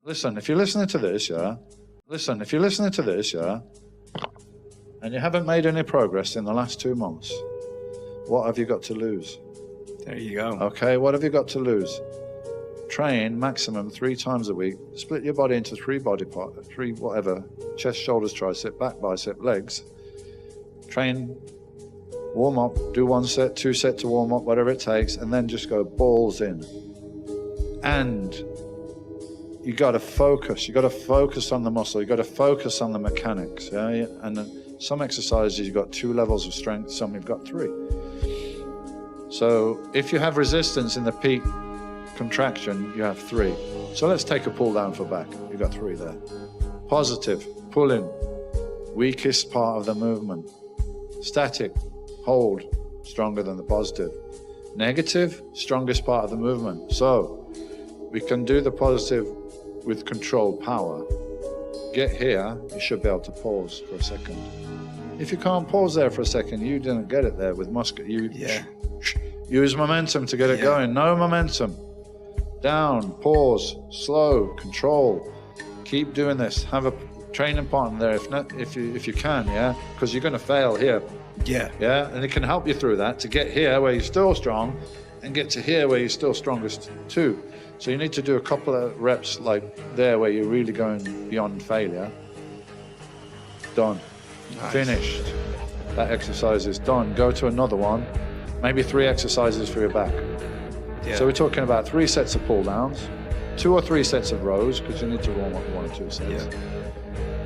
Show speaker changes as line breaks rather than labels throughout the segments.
Listen, if you're listening to this, yeah, and you haven't made any progress in the last 2 months, what have you got to lose?
There you go.
Okay, what have you got to lose? Train maximum 3 times a week. Split your body into 3 body parts, 3 whatever, chest, shoulders, tricep, back, bicep, legs. Train, warm up, do 1 set, 2 set to warm up, whatever it takes, and then just go balls in. And you got to focus. You got to focus on the muscle. You got to focus on the mechanics. Yeah, and some exercises you've got 2 levels of strength. Some you've got 3. So if you have resistance in the peak contraction, you have 3. So let's take a pull down for back. You've got 3 there. Positive, pull in, weakest part of the movement. Static, hold, stronger than the positive. Negative, strongest part of the movement. So we can do the positive with controlled power. Get here, you should be able to pause for a second. If you can't pause there for a second, you didn't get it there with muscle. Use momentum to get it going. No momentum. Down, pause, slow, control. Keep doing this. Have a training partner there if you can, yeah? Because you're going to fail here. Yeah, and it can help you through that to get here where you're still strong and get to here where you're still strongest too. So you need to do a couple of reps like there where you're really going beyond failure. Done. Nice. Finished. That exercise is done. Go to another one. Maybe 3 exercises for your back. Yeah. So we're talking about 3 sets of pull downs, 2 or 3 sets of rows, because you need to warm up 1 or 2 sets. Yeah.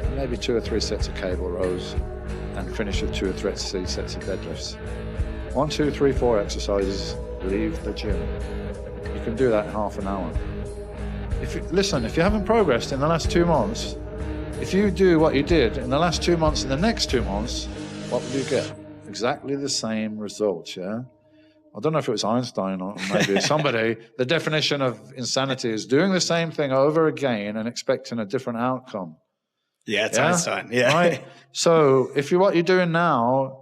And maybe 2 or 3 sets of cable rows, and finish with 2 or 3 sets of deadlifts. 1, 2, 3, 4 exercises, leave the gym. You can do that in half an hour. If you haven't progressed in the last 2 months, if you do what you did in the last 2 months and the next 2 months, what will you get? Exactly the same results, yeah? I don't know if it was Einstein or maybe somebody. The definition of insanity is doing the same thing over again and expecting a different outcome.
Yeah, it's Einstein. Yeah.
Right? So if what you're doing now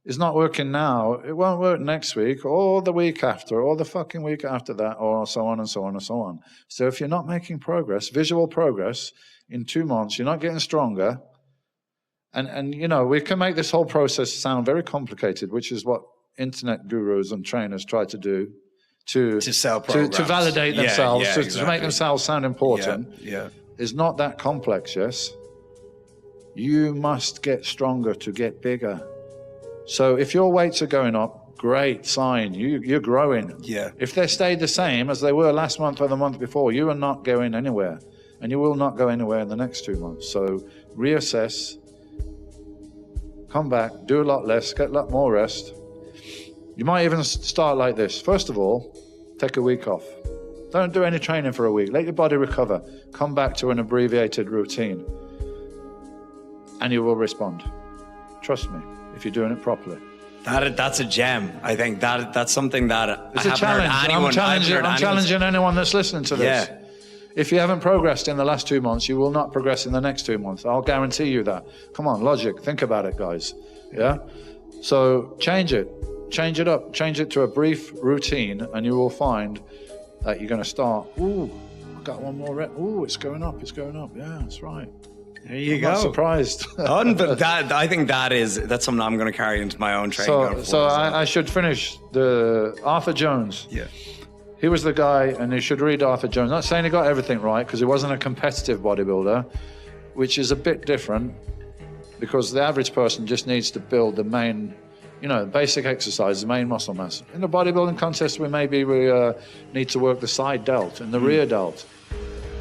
is not working now, it won't work next week or the week after or the fucking week after that or so on and so on and so on. So if you're not making progress, visual progress in 2 months, you're not getting stronger. And you know, we can make this whole process sound very complicated, which is what internet gurus and trainers try to do to
sell programs.
To validate themselves,
exactly.
To make themselves sound important.
Yeah.
It's not that complex, yes? You must get stronger to get bigger. So if your weights are going up, great sign, you're growing.
Yeah.
If they stayed the same as they were last month or the month before, you are not going anywhere. And you will not go anywhere in the next 2 months. So reassess, come back, do a lot less, get a lot more rest. You might even start like this. First of all, take a week off. Don't do any training for a week. Let your body recover. Come back to an abbreviated routine. And you will respond. Trust me, if you're doing it properly.
That's a gem. I think that's something that
it's
I haven't heard anyone.
I'm challenging anyone that's listening to this.
Yeah.
If you haven't progressed in the last 2 months, you will not progress in the next 2 months. I'll guarantee you that. Come on, logic. Think about it, guys. Yeah? So change it. Change it up. Change it to a brief routine, and you will find that you're going to start. Ooh, I got 1 more rep. Ooh, it's going up. It's going up. Yeah, that's right.
There you
I'm
go.
not surprised.
But I think that's something I'm going to carry into my own training.
So I should finish the Arthur Jones.
Yeah.
He was the guy, and you should read Arthur Jones. Not saying he got everything right, because he wasn't a competitive bodybuilder, which is a bit different, because the average person just needs to build the main, basic exercises, main muscle mass. In the bodybuilding contest, we need to work the side delt and the rear delt.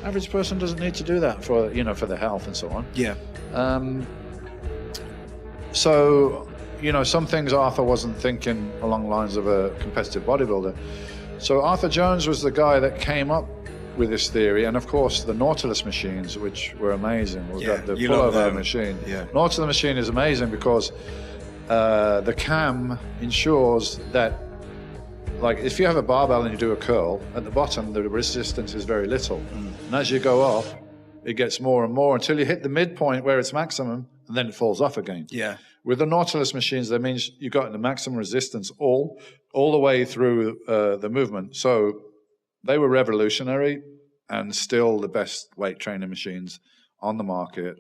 Average person doesn't need to do that for the health and so on.
Yeah.
So, some things Arthur wasn't thinking along the lines of a competitive bodybuilder. So Arthur Jones was the guy that came up with this theory, and of course the Nautilus machines, which were amazing. We've got the pullover machine.
Yeah.
Nautilus machine is amazing because the cam ensures that, like, if you have a barbell and you do a curl, at the bottom the resistance is very little. And as you go up, it gets more and more until you hit the midpoint where it's maximum, and then it falls off again.
Yeah.
With the Nautilus machines, that means you got the maximum resistance all the way through the movement. So they were revolutionary, and still the best weight training machines on the market,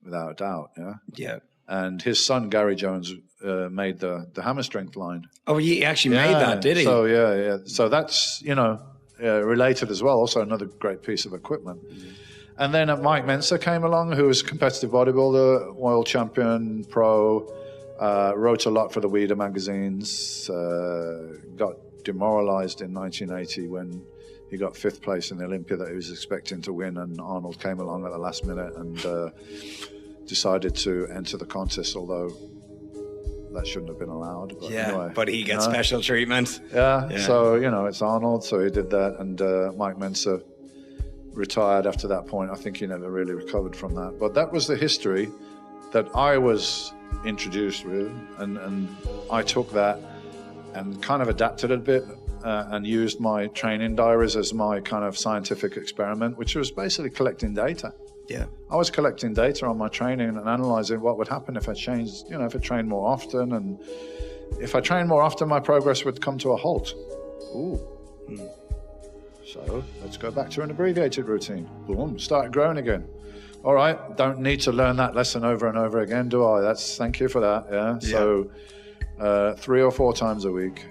without a doubt. Yeah.
Yeah.
And his son Gary Jones made the hammer strength line.
Oh, he actually made that, did he?
So yeah. So that's related as well. Also another great piece of equipment. Mm-hmm. And then Mike Mensa came along, who was a competitive bodybuilder, world champion, pro, wrote a lot for the Weider magazines, got demoralized in 1980 when he got 5th place in the Olympia that he was expecting to win, and Arnold came along at the last minute and decided to enter the contest, although that shouldn't have been allowed. But anyway,
but he gets special treatment.
Yeah, so, it's Arnold, so he did that, and Mike Mensa retired after that point. I think he never really recovered from that. But that was the history that I was introduced with, and I took that and kind of adapted it a bit and used my training diaries as my kind of scientific experiment, which was basically collecting data.
Yeah.
I was collecting data on my training and analyzing what would happen if I changed, if I trained more often. And if I trained more often, my progress would come to a halt. Ooh. So let's go back to an abbreviated routine. Boom, start growing again. All right, don't need to learn that lesson over and over again, do I? Thank you for that, yeah. So 3 or 4 times a week.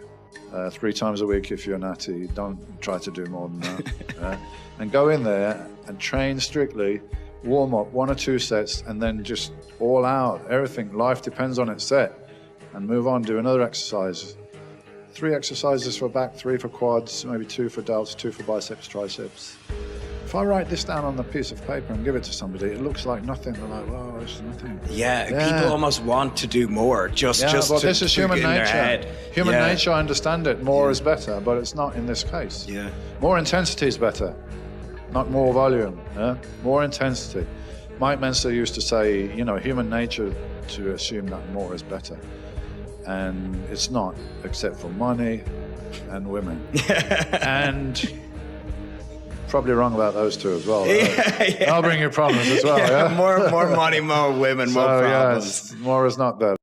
3 times a week if you're natty. Don't try to do more than that. And go in there and train strictly, warm up 1 or 2 sets, and then just all out, everything. Life depends on its set. And move on, do another exercise. 3 exercises for back, 3 for quads, maybe 2 for delts, 2 for biceps, triceps. If I write this down on a piece of paper and give it to somebody, it looks like nothing. They're like, "Whoa, it's nothing."
Yeah, people almost want to do more. Just
but
to,
this is human
in their
nature.
head.
Human nature, I understand it. More is better, but it's not in this case.
Yeah.
More intensity is better, not more volume. Yeah? More intensity. Mike Mensa used to say, human nature to assume that more is better. And it's not, except for money and women. And probably wrong about those 2 as well. I'll bring you problems as well. Yeah?
More money, more women, more problems.
More is not better.